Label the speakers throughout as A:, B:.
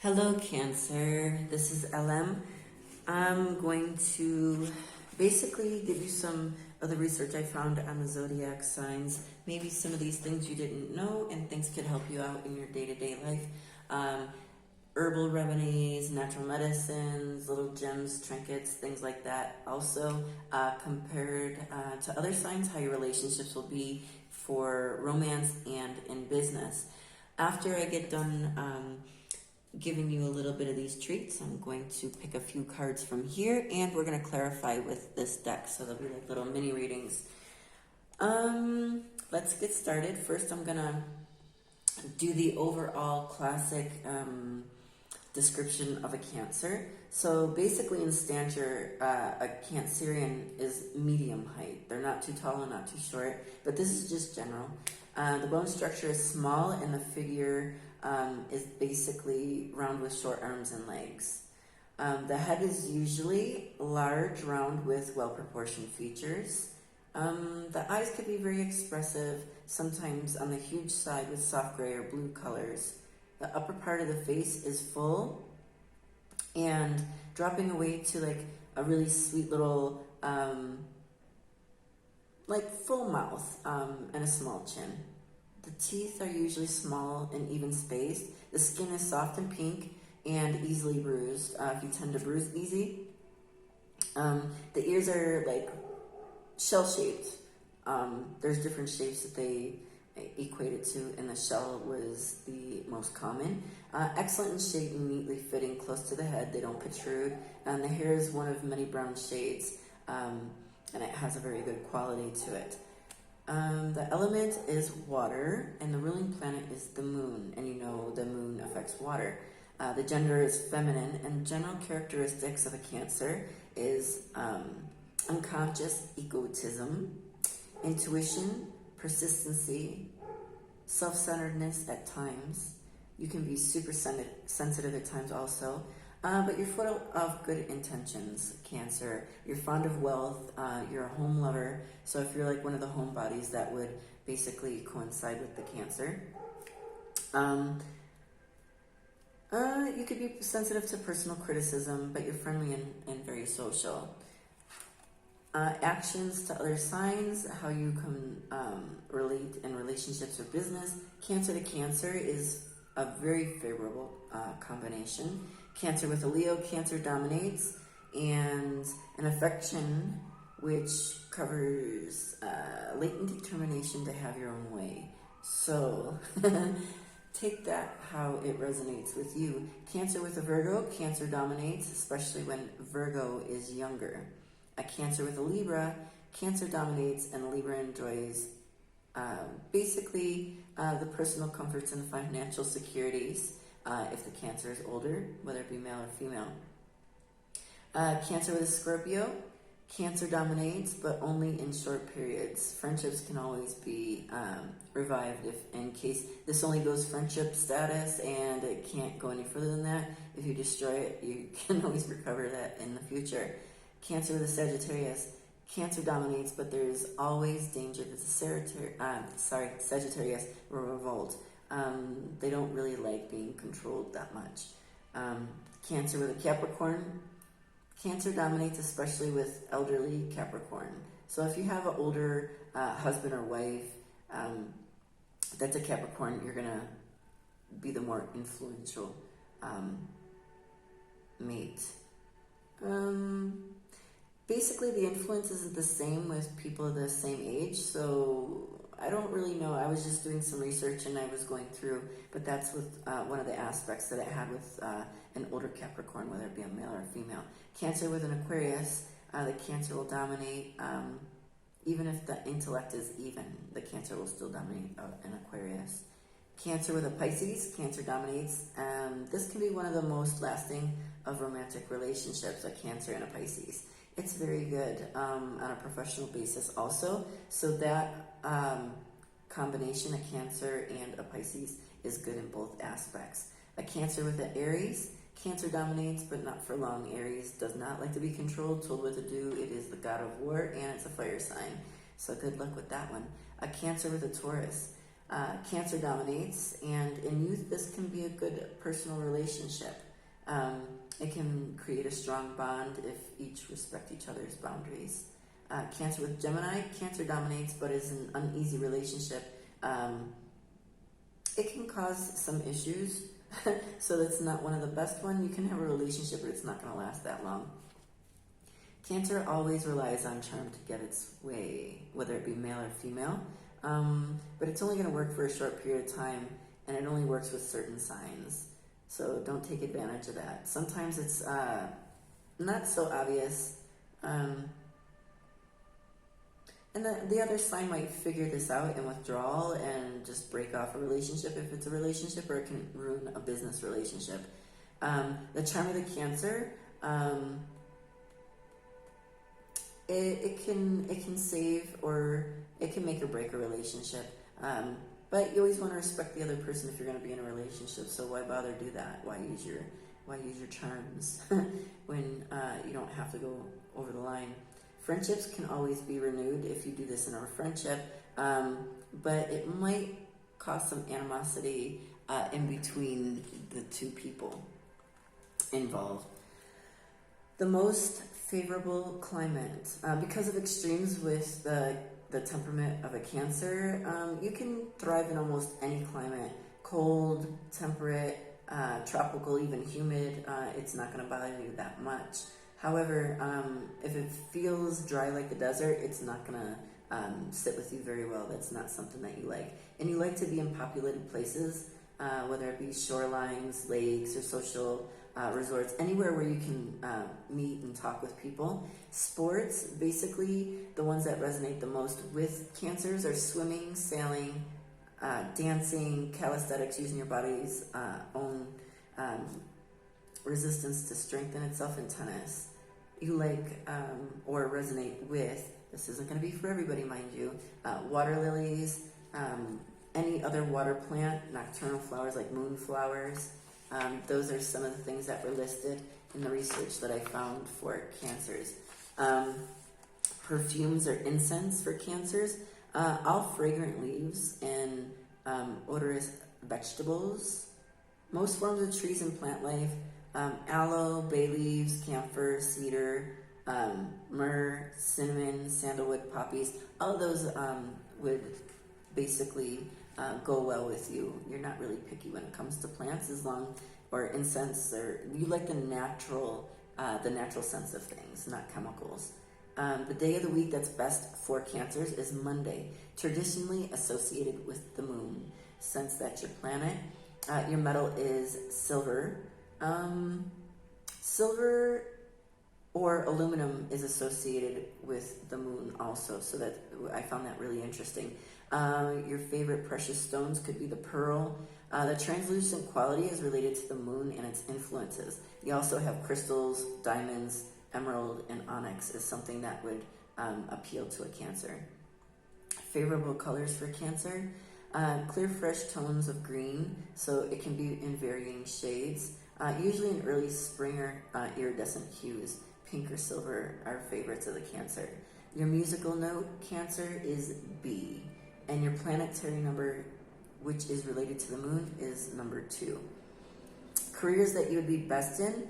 A: Hello, Cancer. This is LM. I'm going to basically give you some of the research I found on the zodiac signs. Maybe some of these things you didn't know, and things could help you out in your day-to-day life. Herbal remedies, natural medicines, little gems, trinkets, things like that. Also, compared to other signs, how your relationships will be for romance and in business. After I get done giving you a little bit of these treats, I'm going to pick a few cards from here, and we're going to clarify with this deck, so they'll be like little mini readings. Let's get started. First, I'm going to do the overall classic description of a Cancer. So basically in stature, a Cancerian is medium height. They're not too tall and not too short, but this is just general. The bone structure is small, and the figure is basically round with short arms and legs. The head is usually large, round with well-proportioned features. The eyes could be very expressive, sometimes on the huge side with soft gray or blue colors. The upper part of the face is full and dropping away to like a really sweet little like full mouth and a small chin. The teeth are usually small and even spaced. The skin is soft and pink and easily bruised, if you tend to bruise easy. The ears are like shell-shaped. There's different shapes that they equate it to, and the shell was the most common. Excellent in shape and neatly fitting close to the head. They don't protrude. And the hair is one of many brown shades, and it has a very good quality to it. The element is water, and the ruling planet is the moon, and you know the moon affects water. The gender is feminine, and general characteristics of a Cancer is unconscious egotism, intuition, persistency, self-centeredness at times. You can be super sensitive at times also. But you're full of good intentions, Cancer. You're fond of wealth. You're a home lover. So if you're like one of the homebodies, that would basically coincide with the Cancer. You could be sensitive to personal criticism, but you're friendly and very social. Actions to other signs, how you can relate in relationships or business. Cancer to Cancer is a very favorable combination. Cancer with a Leo, Cancer dominates, and an affection which covers latent determination to have your own way. So take that how it resonates with you. Cancer with a Virgo, Cancer dominates, especially when Virgo is younger. A Cancer with a Libra, Cancer dominates, and Libra enjoys basically the personal comforts and financial securities if the Cancer is older, whether it be male or female. Cancer with a Scorpio, Cancer dominates, but only in short periods. Friendships can always be revived if, in case this only goes friendship status and it can't go any further than that. If you destroy it, you can always recover that in the future. Cancer with a Sagittarius, Cancer dominates, but there's always danger that the Sagittarius will revolt. They don't really like being controlled that much. Cancer with a Capricorn, Cancer dominates, especially with elderly Capricorn. So if you have an older husband or wife that's a Capricorn, you're going to be the more influential mate. Basically, the influence isn't the same with people the same age, so I don't really know. I was just doing some research and I was going through, but that's with one of the aspects that it had with an older Capricorn, whether it be a male or a female. Cancer with an Aquarius, the Cancer will dominate. Even if the intellect is even, the Cancer will still dominate an Aquarius. Cancer with a Pisces, Cancer dominates. This can be one of the most lasting of romantic relationships, a Cancer and a Pisces. It's very good on a professional basis also. So that combination, a Cancer and a Pisces, is good in both aspects. A Cancer with an Aries, Cancer dominates, but not for long. Aries does not like to be controlled, told what to do. It is the god of war, and it's a fire sign. So good luck with that one. A Cancer with a Taurus. Cancer dominates, and in youth, this can be a good personal relationship. It can create a strong bond if each respect each other's boundaries. Cancer with Gemini, Cancer dominates, but is an uneasy relationship. It can cause some issues, so that's not one of the best ones. You can have a relationship, but it's not going to last that long. Cancer always relies on charm to get its way, whether it be male or female. But it's only going to work for a short period of time, and it only works with certain signs. So don't take advantage of that. Sometimes it's not so obvious. And the other sign might figure this out and withdraw and just break off a relationship if it's a relationship, or it can ruin a business relationship. The charm of the Cancer, it can save, or it can make or break a relationship. But you always want to respect the other person if you're going to be in a relationship. So why bother do that? Why use your charms when you don't have to go over the line? Friendships can always be renewed if you do this in a friendship, but it might cause some animosity in between the two people involved. The most favorable climate, because of extremes with the temperament of a Cancer, you can thrive in almost any climate. Cold, temperate, tropical, even humid, it's not going to bother you that much. However, if it feels dry like the desert, it's not going to sit with you very well. That's not something that you like. And you like to be in populated places, whether it be shorelines, lakes, or social resorts, anywhere where you can meet and talk with people. Sports, basically, the ones that resonate the most with Cancers are swimming, sailing, dancing, calisthenics, using your body's own resistance to strengthen itself, in tennis. You like or resonate with, this isn't going to be for everybody, mind you, water lilies, any other water plant, nocturnal flowers like moonflowers. Those are some of the things that were listed in the research that I found for Cancers. Perfumes or incense for Cancers, all fragrant leaves and odorous vegetables. Most forms of trees and plant life, aloe, bay leaves, camphor, cedar, myrrh, cinnamon, sandalwood, poppies, all of those would basically go well with you. You're not really picky when it comes to plants, or incense, or you like the natural sense of things, not chemicals. The day of the week that's best for Cancers is Monday, traditionally associated with the moon, since that's your planet. Your metal is silver. Silver or aluminum is associated with the moon also, so that I found that really interesting. Your favorite precious stones could be the pearl. The translucent quality is related to the moon and its influences. You also have crystals, diamonds, emerald, and onyx is something that would appeal to a Cancer. Favorable colors for Cancer, clear, fresh tones of green, so it can be in varying shades. Usually in early spring or iridescent hues. Pink or silver are favorites of the Cancer. Your musical note, Cancer, is B. And your planetary number, which is related to the moon, is number 2. Careers that you would be best in,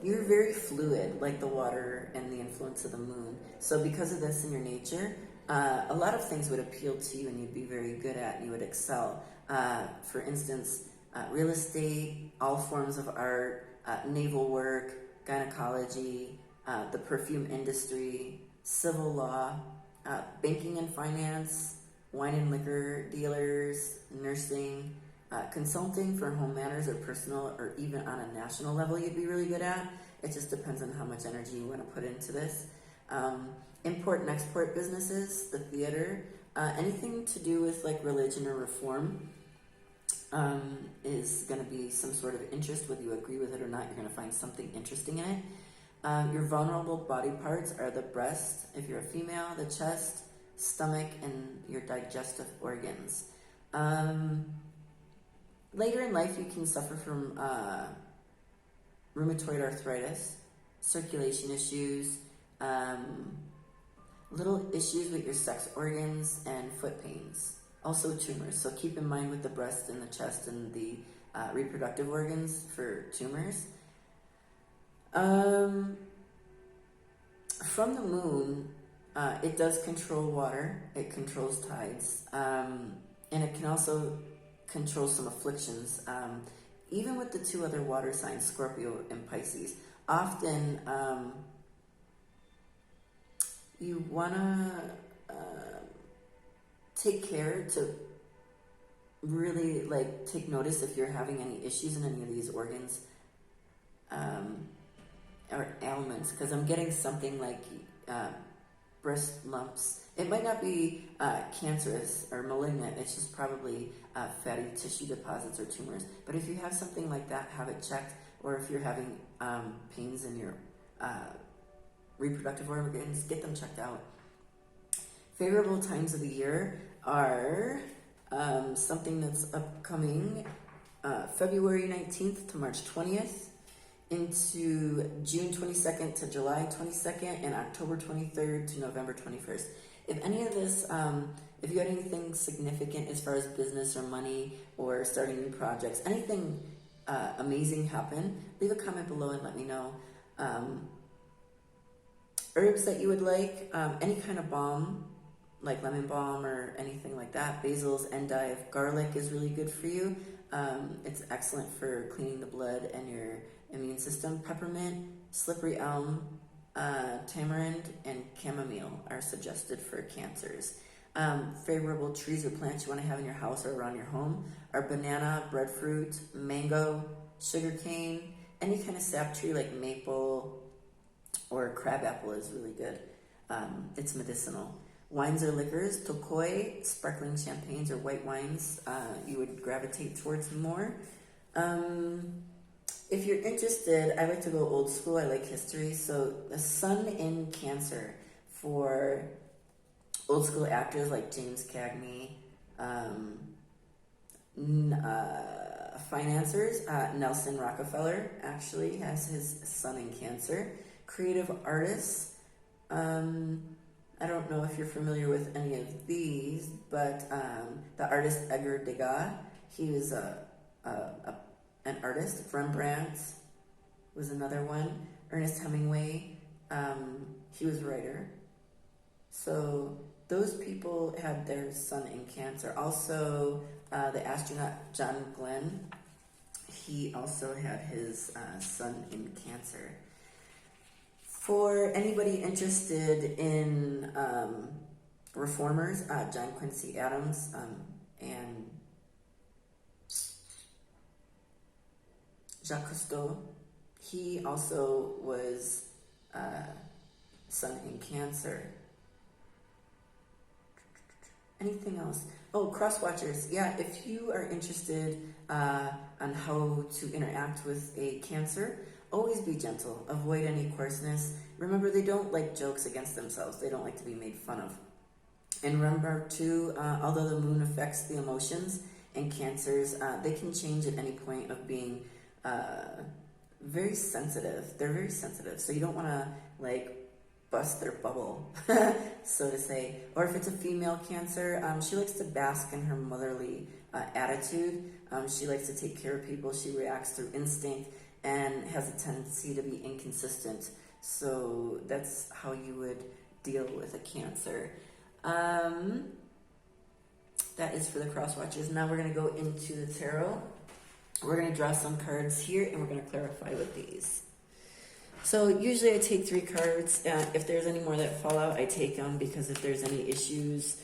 A: you're very fluid, like the water and the influence of the moon. So because of this in your nature, a lot of things would appeal to you and you'd be very good at, and you would excel. For instance, real estate, all forms of art, naval work, gynecology, the perfume industry, civil law, banking and finance, wine and liquor dealers, nursing, consulting for home matters or personal or even on a national level you'd be really good at. It just depends on how much energy you want to put into this. Import and export businesses, the theater, anything to do with like religion or reform is going to be some sort of interest. Whether you agree with it or not, you're going to find something interesting in it. Your vulnerable body parts are the breast, if you're a female, the chest, stomach, and your digestive organs. Later in life, you can suffer from rheumatoid arthritis, circulation issues, Little issues with your sex organs and foot pains. Also tumors. So keep in mind with the breast and the chest and the reproductive organs for tumors. From the moon, it does control water. It controls tides. And it can also control some afflictions. Even with the two other water signs, Scorpio and Pisces. Often, you want to take care to really like take notice if you're having any issues in any of these organs or ailments, because I'm getting something like breast lumps. It might not be cancerous or malignant, it's just probably fatty tissue deposits or tumors. But if you have something like that, have it checked. Or if you're having pains in your reproductive organs, get them checked out. Favorable times of the year are something that's upcoming February 19th to March 20th, into June 22nd to July 22nd, and October 23rd to November 21st. If any of this, if you had anything significant as far as business or money or starting new projects, anything amazing happen, leave a comment below and let me know. Herbs that you would like, any kind of balm, like lemon balm or anything like that, basils, endive, garlic is really good for you. It's excellent for cleaning the blood and your immune system. Peppermint, slippery elm, tamarind, and chamomile are suggested for cancers. Favorable trees or plants you want to have in your house or around your home are banana, breadfruit, mango, sugarcane, any kind of sap tree like maple or crabapple is really good. It's medicinal. Wines or liquors, tokoi, sparkling champagnes or white wines, you would gravitate towards more. If you're interested, I like to go old school. I like history. So the sun in Cancer for old school actors like James Cagney, financiers, Nelson Rockefeller actually has his sun in Cancer. Creative artists, I don't know if you're familiar with any of these, but the artist Edgar Degas, he was an artist. Rembrandt was another one. Ernest Hemingway, he was a writer. So those people had their sun in Cancer. Also, the astronaut John Glenn, he also had his sun in Cancer. For anybody interested in reformers, John Quincy Adams and Jacques Cousteau, he also was sun in Cancer. Anything else? Oh, Crosswatchers. Yeah, if you are interested on how to interact with a Cancer, always be gentle. Avoid any coarseness. Remember, they don't like jokes against themselves. They don't like to be made fun of. And remember, too, although the moon affects the emotions in Cancers, they can change at any point of being very sensitive. They're very sensitive. So you don't want to, like, bust their bubble, so to say. Or if it's a female Cancer, she likes to bask in her motherly attitude. She likes to take care of people. She reacts through instinct and has a tendency to be inconsistent. So that's how you would deal with a Cancer. That is for the Crosswatches. Now we're going to go into the tarot. We're going to draw some cards here, and we're going to clarify with these. So usually I take 3 cards. If there's any more that fall out, I take them, because if there's any issues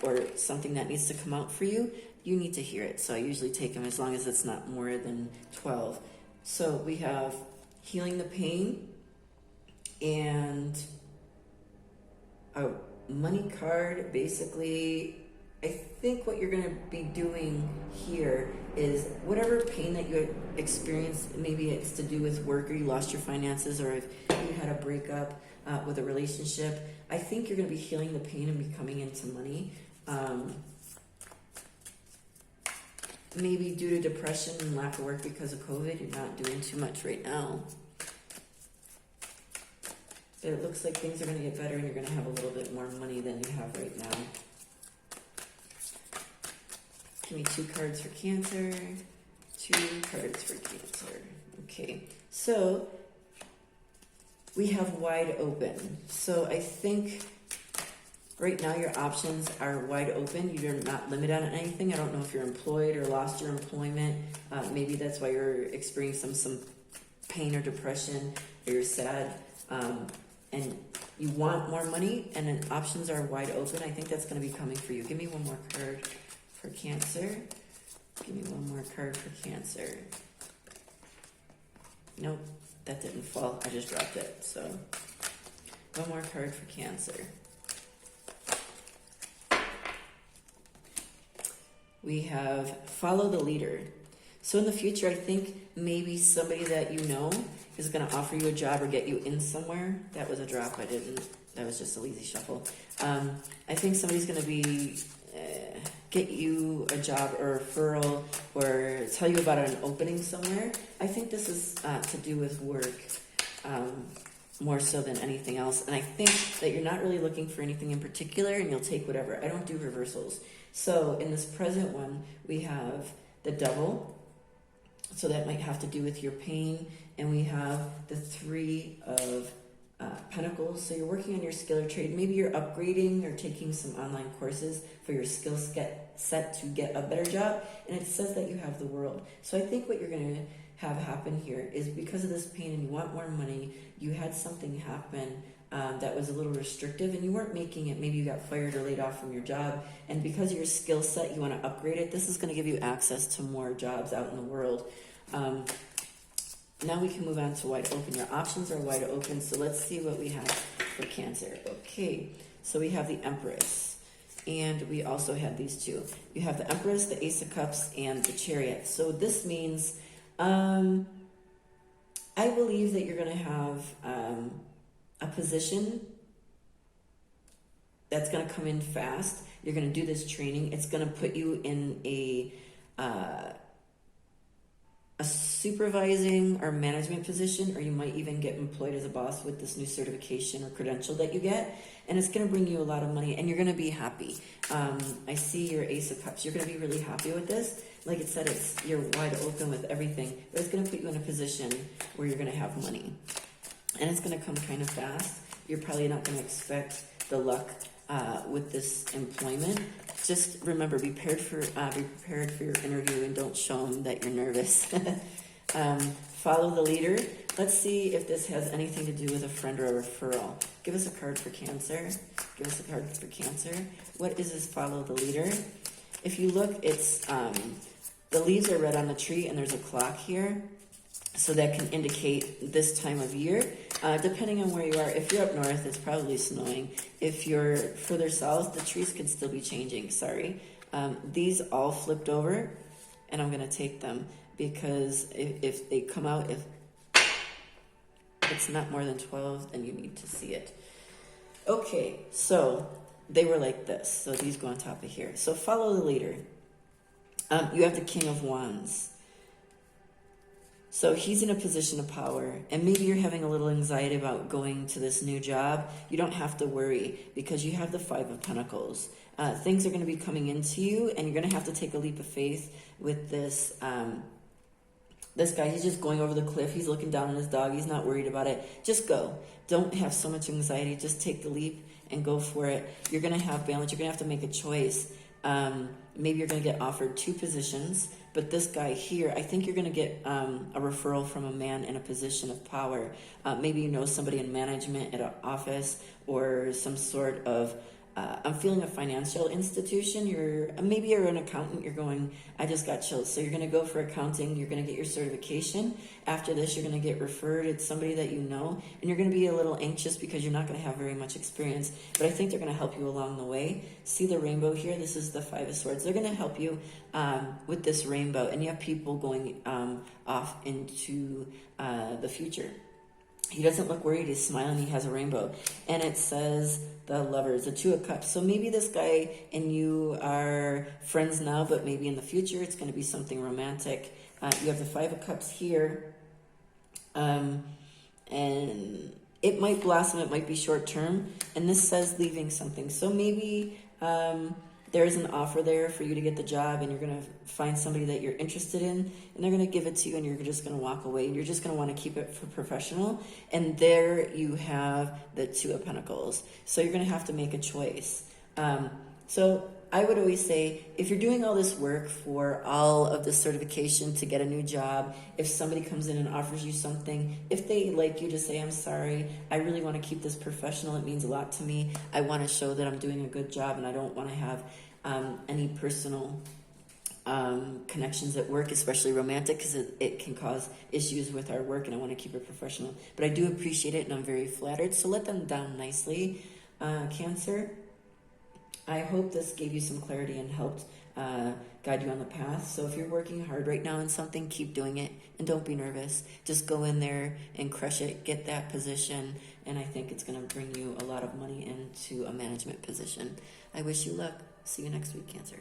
A: or something that needs to come out for you, you need to hear it. So I usually take them as long as it's not more than 12. So we have healing the pain and a money card. Basically, I think what you're going to be doing here is whatever pain that you experience, maybe it's to do with work or you lost your finances or if you had a breakup with a relationship, I think you're going to be healing the pain and becoming into money. Maybe due to depression and lack of work because of COVID, you're not doing too much right now. But it looks like things are going to get better and you're going to have a little bit more money than you have right now. Give me 2 cards for Cancer. 2 cards for Cancer. Okay, so we have wide open. So I think right now your options are wide open. You're not limited on anything. I don't know if you're employed or lost your employment. Maybe that's why you're experiencing some pain or depression, or you're sad, and you want more money, and then options are wide open. I think that's going to be coming for you. Give me one more card for Cancer. Give me one more card for Cancer. Nope, that didn't fall. I just dropped it. So one more card for Cancer. We have follow the leader. So in the future, I think maybe somebody that you know is going to offer you a job or get you in somewhere. That was a drop. I didn't. That was just a lazy shuffle. I think somebody's going to be get you a job or a referral or tell you about an opening somewhere. I think this is to do with work more so than anything else. And I think that you're not really looking for anything in particular and you'll take whatever. I don't do reversals. So in this present one, we have the Devil. So that might have to do with your pain. And we have the 3 of Pentacles. So you're working on your skill or trade. Maybe you're upgrading or taking some online courses for your skill set to get a better job. And it says that you have the World. So I think what you're going to have happen here is because of this pain and you want more money, you had something happen that was a little restrictive and you weren't making it. Maybe you got fired or laid off from your job. And because of your skill set, you want to upgrade it. This is going to give you access to more jobs out in the world. Now we can move on to wide open. Your options are wide open. So let's see what we have for Cancer. Okay, so we have the Empress. And we also have these 2. You have the Empress, the Ace of Cups, and the Chariot. So this means I believe that you're going to have a position that's going to come in fast. You're going to do this training. It's going to put you in a supervising or management position, or you might even get employed as a boss with this new certification or credential that you get, and it's going to bring you a lot of money and you're going to be happy. I see your Ace of Cups. You're going to be really happy with this. Like it said, you're wide open with everything, but it's going to put you in a position where you're going to have money, and it's going to come kind of fast. You're probably not going to expect the luck with this employment. Just remember, be prepared for your interview and don't show them that you're nervous. Follow the leader. Let's see if this has anything to do with a friend or a referral. Give us a card for Cancer. Give us a card for Cancer. What is this follow the leader? If you look, it's the leaves are red on the tree and there's a clock here. So that can indicate this time of year. Depending on where you are, if you're up north, it's probably snowing. If you're further south, the trees could still be changing, sorry. These all flipped over, and I'm going to take them because if they come out, if it's not more than 12, then you need to see it. Okay, so they were like this. So these go on top of here. So follow the leader. You have the King of Wands. So he's in a position of power, and maybe you're having a little anxiety about going to this new job. You don't have to worry because you have the 5 of Pentacles. Things are going to be coming into you, and you're going to have to take a leap of faith with this. This guy, he's just going over the cliff. He's looking down on his dog. He's not worried about it. Just go. Don't have so much anxiety. Just take the leap and go for it. You're going to have balance. You're going to have to make a choice. Maybe you're going to get offered 2 positions. But this guy here, I think you're going to get a referral from a man in a position of power. Maybe you know somebody in management at an office or some sort of, I'm feeling a financial institution. Maybe you're an accountant. You're going, I just got chills. So you're going to go for accounting. You're going to get your certification. After this, you're going to get referred. It's somebody that you know. And you're going to be a little anxious because you're not going to have very much experience. But I think they're going to help you along the way. See the rainbow here? This is the 5 of Swords. They're going to help you with this rainbow. And you have people going off into the future. He doesn't look worried. He's smiling. He has a rainbow. And it says the Lovers, the 2 of Cups. So maybe this guy and you are friends now, but maybe in the future it's going to be something romantic. You have the 5 of Cups here. And it might blossom, it might be short term, and this says leaving something. So maybe there's an offer there for you to get the job, and you're going to find somebody that you're interested in, and they're going to give it to you, and you're just going to walk away, and you're just going to want to keep it for professional. And there you have the Two of Pentacles. So you're going to have to make a choice. So I would always say, if you're doing all this work for all of this certification to get a new job, if somebody comes in and offers you something, if they like you, to say, I'm sorry, I really want to keep this professional. It means a lot to me. I want to show that I'm doing a good job, and I don't want to have any personal connections at work, especially romantic, because it can cause issues with our work, and I want to keep it professional. But I do appreciate it, and I'm very flattered. So let them down nicely, Cancer. I hope this gave you some clarity and helped guide you on the path. So if you're working hard right now on something, keep doing it, and don't be nervous. Just go in there and crush it, get that position, and I think it's going to bring you a lot of money into a management position. I wish you luck. See you next week, Cancer.